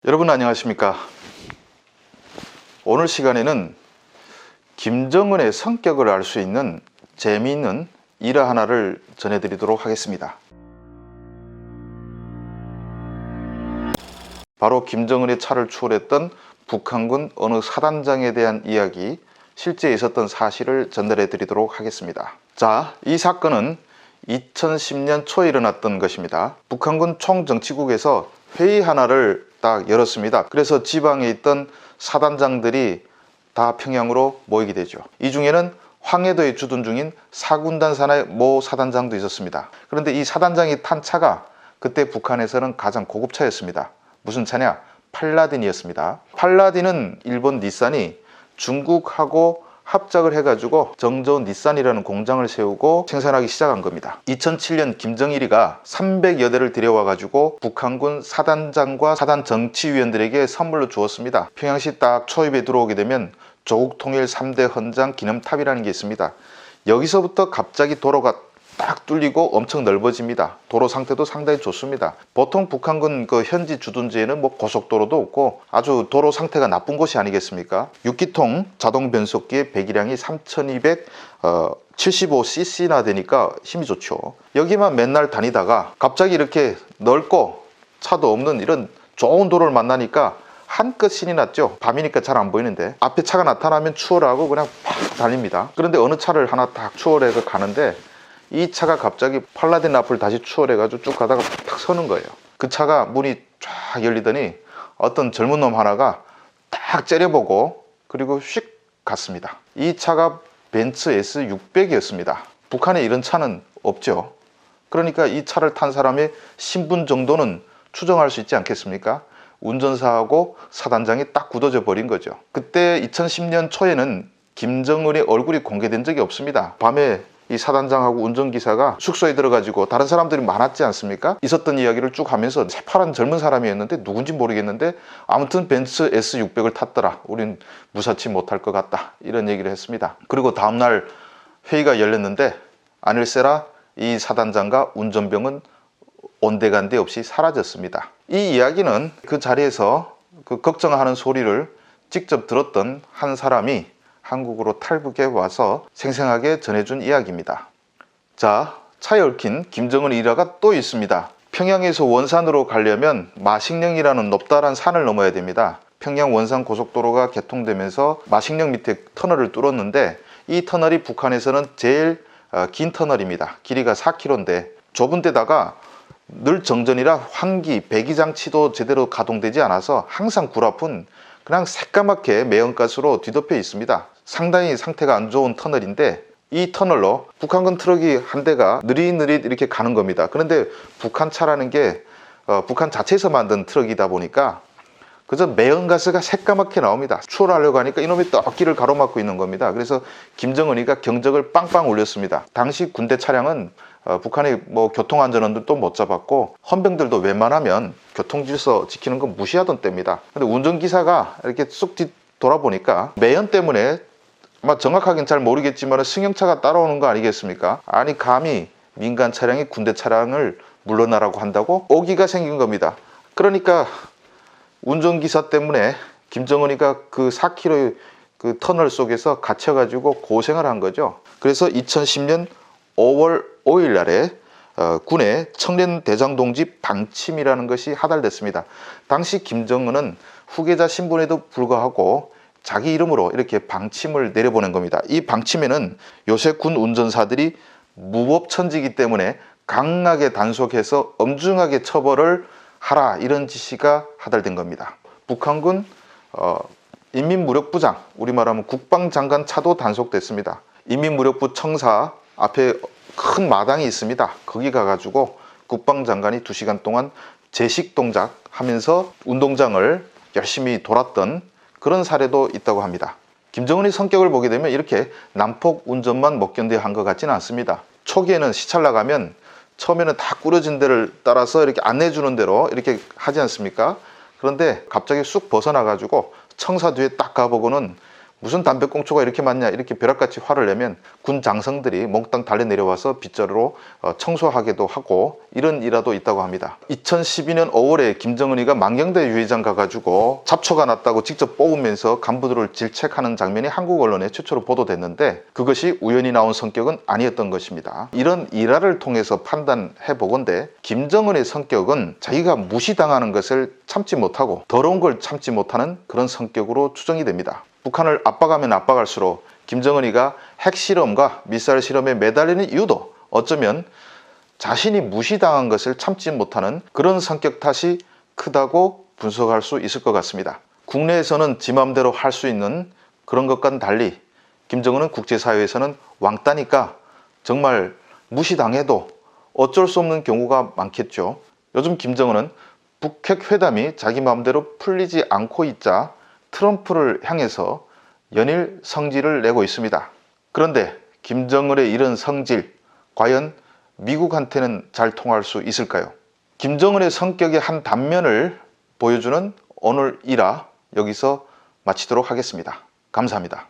여러분 안녕하십니까? 오늘 시간에는 김정은의 성격을 알 수 있는 재미있는 일화 하나를 전해드리도록 하겠습니다. 바로 김정은의 차를 추월했던 북한군 어느 사단장에 대한 이야기, 실제 있었던 사실을 전달해 드리도록 하겠습니다. 자, 이 사건은 2010년 초에 일어났던 것입니다. 북한군 총정치국에서 회의 하나를 딱 열었습니다. 그래서 지방에 있던 사단장들이 다 평양으로 모이게 되죠. 이 중에는 황해도에 주둔 중인 사군단 산하의 모 사단장도 있었습니다. 그런데 이 사단장이 탄 차가 그때 북한에서는 가장 고급차였습니다. 무슨 차냐? 팔라딘이었습니다. 팔라딘은 일본 닛산이 중국하고 합작을 해가지고 정저우 닛산이라는 공장을 세우고 생산하기 시작한 겁니다. 2007년 김정일이가 300여 대를 들여와가지고 북한군 사단장과 사단 정치위원들에게 선물로 주었습니다. 평양시 딱 초입에 들어오게 되면 조국통일 3대 헌장 기념탑이라는 게 있습니다. 여기서부터 갑자기 도로가 딱 뚫리고 엄청 넓어집니다. 도로 상태도 상당히 좋습니다. 보통 북한군 현지 주둔지에는 고속도로도 없고 아주 도로 상태가 나쁜 곳이 아니겠습니까? 6기통 자동 변속기의 배기량이 3275cc나 되니까 힘이 좋죠. 여기만 맨날 다니다가 갑자기 이렇게 넓고 차도 없는 이런 좋은 도로를 만나니까 한껏 신이 났죠. 밤이니까 잘 안 보이는데 앞에 차가 나타나면 추월하고 그냥 팍 달립니다. 그런데 어느 차를 하나 딱 추월해서 가는데 이 차가 갑자기 팔라딘 앞을 다시 추월해가지고 쭉 가다가 탁 서는 거예요. 그 차가 문이 쫙 열리더니 어떤 젊은 놈 하나가 딱 째려보고 그리고 휙 갔습니다. 이 차가 벤츠 S600이었습니다. 북한에 이런 차는 없죠. 그러니까 이 차를 탄 사람의 신분 정도는 추정할 수 있지 않겠습니까? 운전사하고 사단장이 딱 굳어져 버린 거죠. 그때 2010년 초에는 김정은의 얼굴이 공개된 적이 없습니다. 밤에 이 사단장하고 운전기사가 숙소에 들어가지고 다른 사람들이 많았지 않습니까? 있었던 이야기를 쭉 하면서 새파란 젊은 사람이었는데 누군지 모르겠는데 아무튼 벤츠 S600을 탔더라. 우린 무사치 못할 것 같다. 이런 얘기를 했습니다. 그리고 다음날 회의가 열렸는데 아닐세라 이 사단장과 운전병은 온데간데 없이 사라졌습니다. 이 이야기는 그 자리에서 그 걱정하는 소리를 직접 들었던 한 사람이 한국으로 탈북해 와서 생생하게 전해준 이야기입니다. 자, 차에 얽힌 김정은 일화가 또 있습니다. 평양에서 원산으로 가려면 마식령이라는 높다란 산을 넘어야 됩니다. 평양 원산 고속도로가 개통되면서 마식령 밑에 터널을 뚫었는데 이 터널이 북한에서는 제일 긴 터널입니다. 길이가 4km인데 좁은 데다가 늘 정전이라 환기, 배기 장치도 제대로 가동되지 않아서 항상 굴 앞은 그냥 새까맣게 매연가스로 뒤덮여 있습니다. 상당히 상태가 안 좋은 터널인데 이 터널로 북한군 트럭이 한 대가 느릿느릿 이렇게 가는 겁니다. 그런데 북한 차라는 게 북한 자체에서 만든 트럭이다 보니까 그저 매연가스가 새까맣게 나옵니다. 추월하려고 하니까 이놈이 또 길을 가로막고 있는 겁니다. 그래서 김정은이가 경적을 빵빵 울렸습니다. 당시 군대 차량은 북한의 교통안전원들도 못 잡았고 헌병들도 웬만하면 교통질서 지키는 건 무시하던 때입니다. 근데 운전기사가 이렇게 쑥 뒤돌아보니까 매연 때문에 아마 정확하긴 잘 모르겠지만 승용차가 따라오는 거 아니겠습니까? 아니 감히 민간 차량이 군대 차량을 물러나라고 한다고 오기가 생긴 겁니다. 그러니까 운전기사 때문에 김정은이가 그 4km 그 터널 속에서 갇혀가지고 고생을 한 거죠. 그래서 2010년 5월 5일 날에 군의 청년대장동지 방침이라는 것이 하달됐습니다. 당시 김정은은 후계자 신분에도 불구하고 자기 이름으로 이렇게 방침을 내려보낸 겁니다. 이 방침에는 요새 군 운전사들이 무법천지이기 때문에 강하게 단속해서 엄중하게 처벌을 하라 이런 지시가 하달된 겁니다. 북한군 인민무력부장, 우리말하면 국방장관 차도 단속됐습니다. 인민무력부 청사 앞에 큰 마당이 있습니다. 거기 가가지고 국방장관이 2시간 동안 제식 동작 하면서 운동장을 열심히 돌았던 그런 사례도 있다고 합니다. 김정은의 성격을 보게 되면 이렇게 난폭 운전만 못 견뎌야 한 것 같지는 않습니다. 초기에는 시찰 나가면 처음에는 다 꾸려진 데를 따라서 이렇게 안내해 주는 대로 이렇게 하지 않습니까? 그런데 갑자기 쑥 벗어나 가지고 청사 뒤에 딱 가보고는 무슨 담배꽁초가 이렇게 많냐 이렇게 벼락같이 화를 내면 군 장성들이 몽땅 달려내려와서 빗자루로 청소하기도 하고 이런 일화도 있다고 합니다. 2012년 5월에 김정은이가 망경대 유회장 가가지고 잡초가 났다고 직접 뽑으면서 간부들을 질책하는 장면이 한국 언론에 최초로 보도됐는데 그것이 우연히 나온 성격은 아니었던 것입니다. 이런 일화를 통해서 판단해 보건대 김정은의 성격은 자기가 무시당하는 것을 참지 못하고 더러운 걸 참지 못하는 그런 성격으로 추정이 됩니다. 북한을 압박하면 압박할수록 김정은이가 핵실험과 미사일 실험에 매달리는 이유도 어쩌면 자신이 무시당한 것을 참지 못하는 그런 성격 탓이 크다고 분석할 수 있을 것 같습니다. 국내에서는 지 맘대로 할 수 있는 그런 것과는 달리 김정은은 국제사회에서는 왕따니까 정말 무시당해도 어쩔 수 없는 경우가 많겠죠. 요즘 김정은은 북핵 회담이 자기 마음대로 풀리지 않고 있자 트럼프를 향해서 연일 성질을 내고 있습니다. 그런데 김정은의 이런 성질 과연 미국한테는 잘 통할 수 있을까요? 김정은의 성격의 한 단면을 보여주는 오늘 일화 여기서 마치도록 하겠습니다. 감사합니다.